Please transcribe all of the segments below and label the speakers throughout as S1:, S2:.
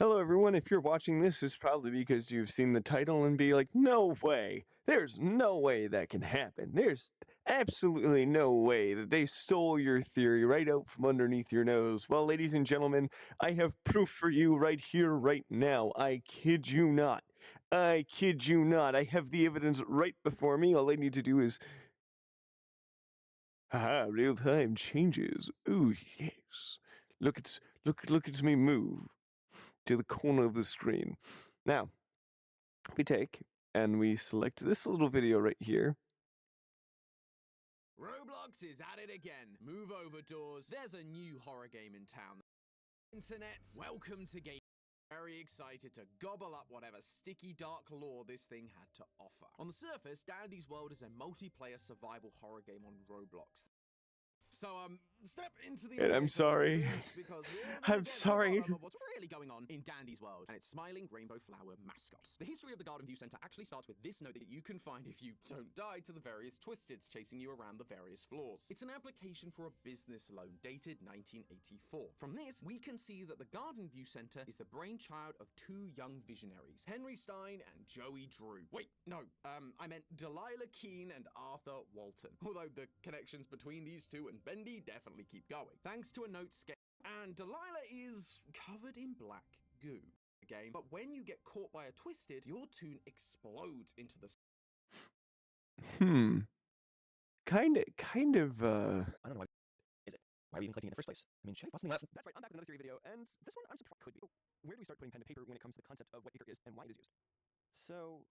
S1: Hello, everyone. If you're watching this, it's probably because you've seen the title and be like, no way. There's no way that can happen. There's absolutely no way that they stole your theory right out from underneath your nose. Well, ladies and gentlemen, I have proof for you right here, right now. I kid you not. I kid you not. I have the evidence right before me. All I need to do is. Haha, real time changes. Ooh, yes. Look at me move to the corner of the screen. Now, we take and we select this little video right here.
S2: Roblox is at it again. Move over, doors. There's a new horror game in town. Internet, welcome to game. Very excited to gobble up whatever sticky dark lore this thing had to offer. On the surface, Dandy's World is a multiplayer survival horror game on Roblox. So, step into the.
S1: And I'm sorry.
S2: Because
S1: I'm sorry.
S2: of what's really going on in Dandy's World and its smiling rainbow flower mascots. The history of the Garden View Center actually starts with this note that you can find if you don't die to the various twisteds chasing you around the various floors. It's an application for a business loan dated 1984. From this, we can see that the Garden View Center is the brainchild of two young visionaries, Henry Stein and Joey Drew. Wait, no, I meant Delilah Keene and Arthur Walton. Although the connections between these two and Bendy definitely keep going. Thanks to a note sketch. And Delilah is covered in black goo. Game, but when you get caught by a twisted, your toon explodes into the.
S1: Kind of.
S3: I don't know why. Is it? Why are we even collecting it in the first place? I mean, should I possibly last?
S1: That's right. I'm back with another theory video, and this one I'm surprised could be. Where do we start putting pen to paper when it comes to the concept of what ichor is and why it is used? So,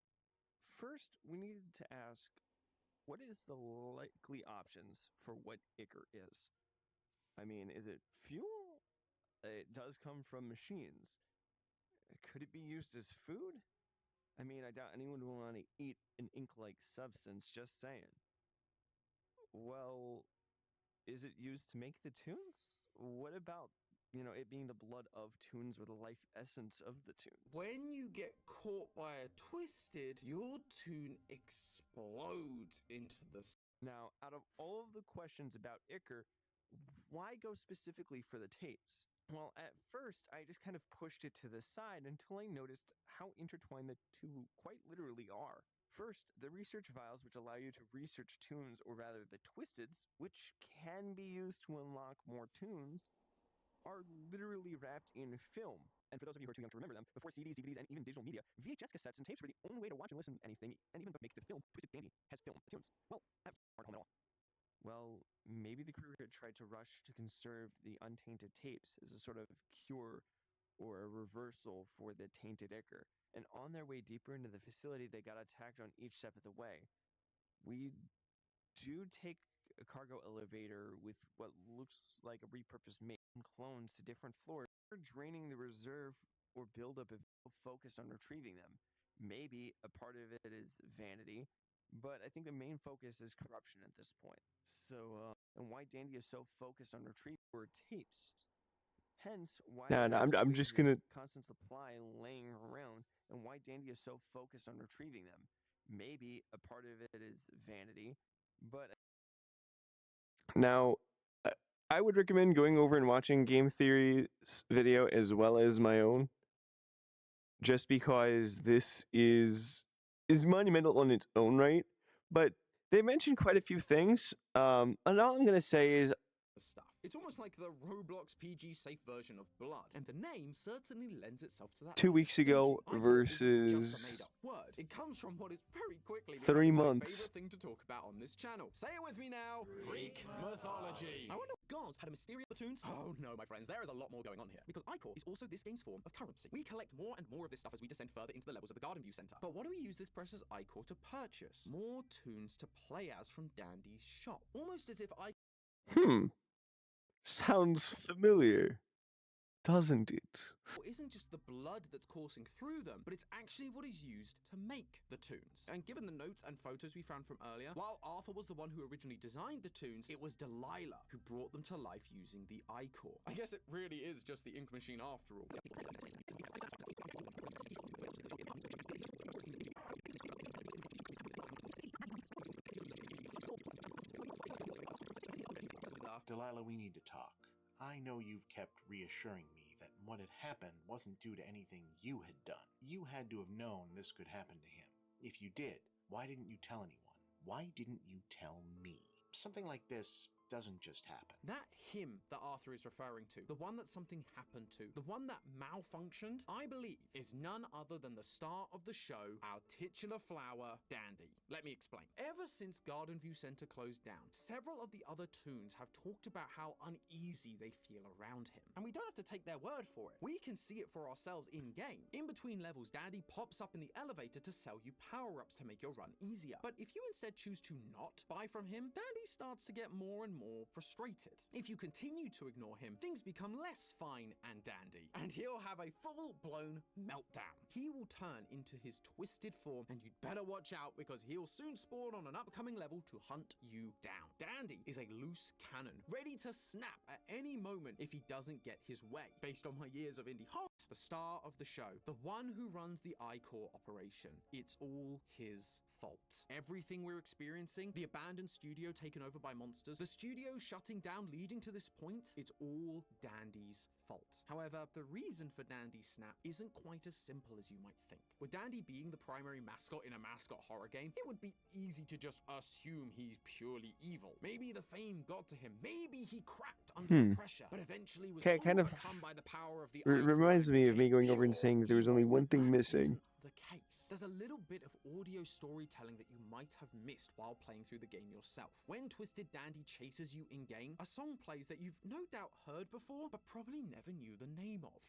S1: first we need to ask, what is the likely options for what ichor is? I mean, is it fuel? It does come from machines. Could it be used as food? I mean, I doubt anyone would want to eat an ink-like substance, just saying. Well, is it used to make the tunes? What about, it being the blood of tunes or the life essence of the tunes?
S2: When you get caught by a twisted, your toon explodes into the.
S1: Now, out of all of the questions about ichor, why go specifically for the tapes? Well, at first, I just kind of pushed it to the side until I noticed how intertwined the two quite literally are. First, the research vials, which allow you to research tunes, or rather the twisteds, which can be used to unlock more tunes, are literally wrapped in film. And for those of you who are too young to remember them, before CDs, DVDs, and even digital media, VHS cassettes and tapes were the only way to watch and listen to anything, and even make the film Twisted Dandy has film tunes. Well, that aren't home at all. Well, maybe the crew had tried to rush to conserve the untainted tapes as a sort of cure or a reversal for the tainted ichor. And on their way deeper into the facility, they got attacked on each step of the way. We do take a cargo elevator with what looks like a repurposed main clones to different floors. We're draining the reserve or buildup of focused on retrieving them. Maybe a part of it is vanity, but I think the main focus is corruption at this point. So, and why Dandy is so focused on retrieving tapes. Hence, why I'm just gonna constant supply laying around, and why Dandy is so focused on retrieving them. Maybe a part of it is vanity, but now I would recommend going over and watching Game Theory's video as well as my own, just because this is monumental on its own right. But they mentioned quite a few things, and all I'm gonna say is.
S2: Stuff. It's almost like the Roblox PG safe version of blood, and the name certainly lends itself to that.
S1: 2 weeks ago versus
S2: just a made-up word. It comes from what is very quickly
S1: 3
S2: my
S1: months.
S2: favorite thing to talk about on this channel. Say it with me now. Greek mythology. I wonder if gods had a mysterious tunes. Oh no, my friends, there is a lot more going on here. Because ichor is also this game's form of currency. We collect more and more of this stuff as we descend further into the levels of the Garden View Center. But what do we use this precious ichor to purchase? More tunes to play as from Dandy's shop. Almost as if
S1: Sounds familiar, doesn't it?
S2: Isn't just the blood that's coursing through them, but it's actually what is used to make the tunes. And given the notes and photos we found from earlier, while Arthur was the one who originally designed the tunes, it was Delilah who brought them to life using the ichor. I guess it really is just the ink machine after all.
S4: Delilah, we need to talk. I know you've kept reassuring me that what had happened wasn't due to anything you had done. You had to have known this could happen to him. If you did, why didn't you tell anyone? Why didn't you tell me? Something like this doesn't just happen.
S2: That him that Arthur is referring to, the one that something happened to, the one that malfunctioned, I believe is none other than the star of the show, our titular flower, Dandy. Let me explain. Ever since Garden View Center closed down, several of the other toons have talked about how uneasy they feel around him. And we don't have to take their word for it. We can see it for ourselves in-game. In between levels, Dandy pops up in the elevator to sell you power-ups to make your run easier. But if you instead choose to not buy from him, Dandy starts to get more and more frustrated. If you continue to ignore him, things become less fine and dandy, and he'll have a full-blown meltdown. He will turn into his twisted form, and you'd better watch out because he'll soon spawn on an upcoming level to hunt you down. Dandy is a loose cannon, ready to snap at any moment if he doesn't get his way. Based on my years of indie horror, the star of the show, the one who runs the I-Core operation, it's all his fault. Everything we're experiencing, the abandoned studio taken over by monsters, the studio shutting down leading to this point, it's all Dandy's fault. However, the reason for Dandy's snap isn't quite as simple as you might think. With Dandy being the primary mascot in a mascot horror game, it would be easy to just assume he's purely evil. Maybe the fame got to him, maybe he cracked under pressure, but eventually was overcome by the power of the
S1: reminds me of me going over and saying that there was only one thing missing.
S2: The case. There's a little bit of audio storytelling that you might have missed while playing through the game yourself. When Twisted Dandy chases you in-game, a song plays that you've no doubt heard before, but probably never knew the name of.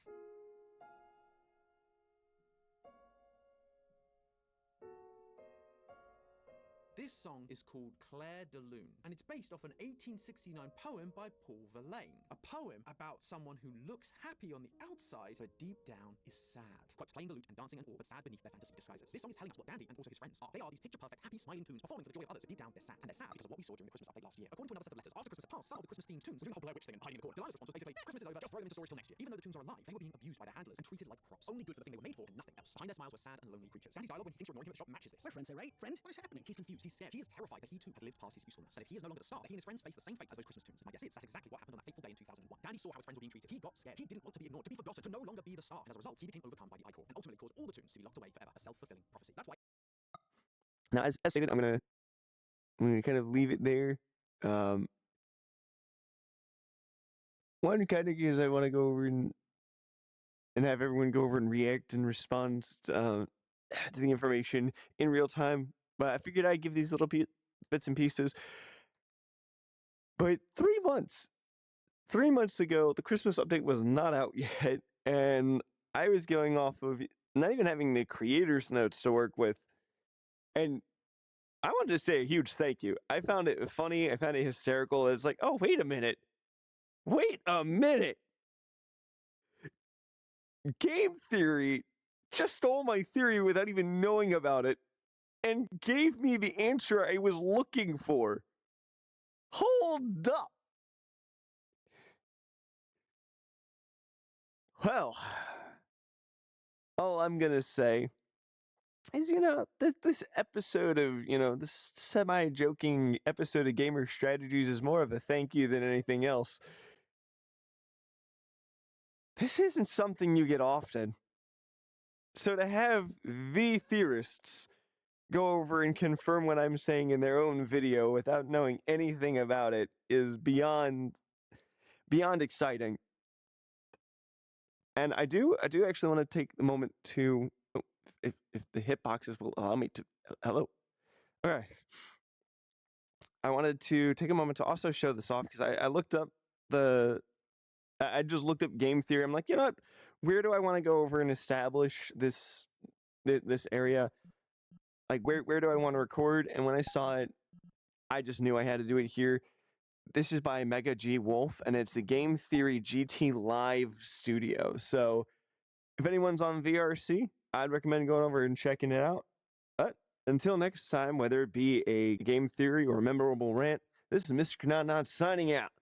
S2: This song is called Claire de Lune, and it's based off an 1869 poem by Paul Verlaine. A poem about someone who looks happy on the outside, but deep down is sad. Quotes playing the lute and dancing and all, but sad beneath their fantasy disguises. This song is telling us what Dandy and also his friends are. They are these picture-perfect, happy, smiling toons performing for the joy of others, but deep down they're sad. And they're sad because of what we saw during the Christmas update last year. According to another set of letters, after Christmas had passed, some of the Christmas-themed toons were doing the whole Blair Witch thing and hiding in the corner. Delilah's response was basically, Christmas is over, just throw them into storage till next year. Even though the toons are alive, they were being abused by their handlers and treated like props. Only good for the thing they were made for and nothing else. Behind their smiles were sad and lonely creatures. Dandy's dialogue when he thinks you're ignoring him at the shop matches this.
S5: We're friends, right? Friend, what is happening?
S2: He's confused, he's scared, he is terrified that he too has lived past his usefulness. And if he is no longer the star, that he and his friends face the same fate as those Christmas toons. And my guess is that's exactly what happened on that fateful day in 2001. Dandy saw how his friends were being treated. He got scared. He didn't want to be ignored, to be forgotten, to no longer be the star. And as a result, he became overcome by the I-Core and ultimately caused all the toons to be locked away forever. A self-fulfilling prophecy. That's why.
S1: Now, as stated, I'm gonna kind of leave it there. One kind of because I want to go over and have everyone go over and react and respond to the information in real time. But I figured I'd give these little bits and pieces. But 3 months ago, the Christmas update was not out yet, and I was going off of not even having the creator's notes to work with. And I wanted to say a huge thank you. I found it funny. I found it hysterical. It's like, oh, wait a minute. Game Theory just stole my theory without even knowing about it and gave me the answer I was looking for. Hold up. Well, all I'm going to say is, this episode of, this semi-joking episode of Gamer Strategies is more of a thank you than anything else. This isn't something you get often. So to have the Theorists go over and confirm what I'm saying in their own video without knowing anything about it is beyond exciting. And I do actually want to take the moment to, if the hitboxes will allow me to, hello. Okay. I wanted to take a moment to also show this off because I looked up I just looked up game theory. I'm like, you know what? Where do I want to go over and establish this area? Like, where do I want to record? And when I saw it, I just knew I had to do it here. This is by Mega G Wolf, and it's the Game Theory GT Live Studio. So, if anyone's on VRC, I'd recommend going over and checking it out. But until next time, whether it be a game theory or a memorable rant, this is Mr.CanKnotNot signing out.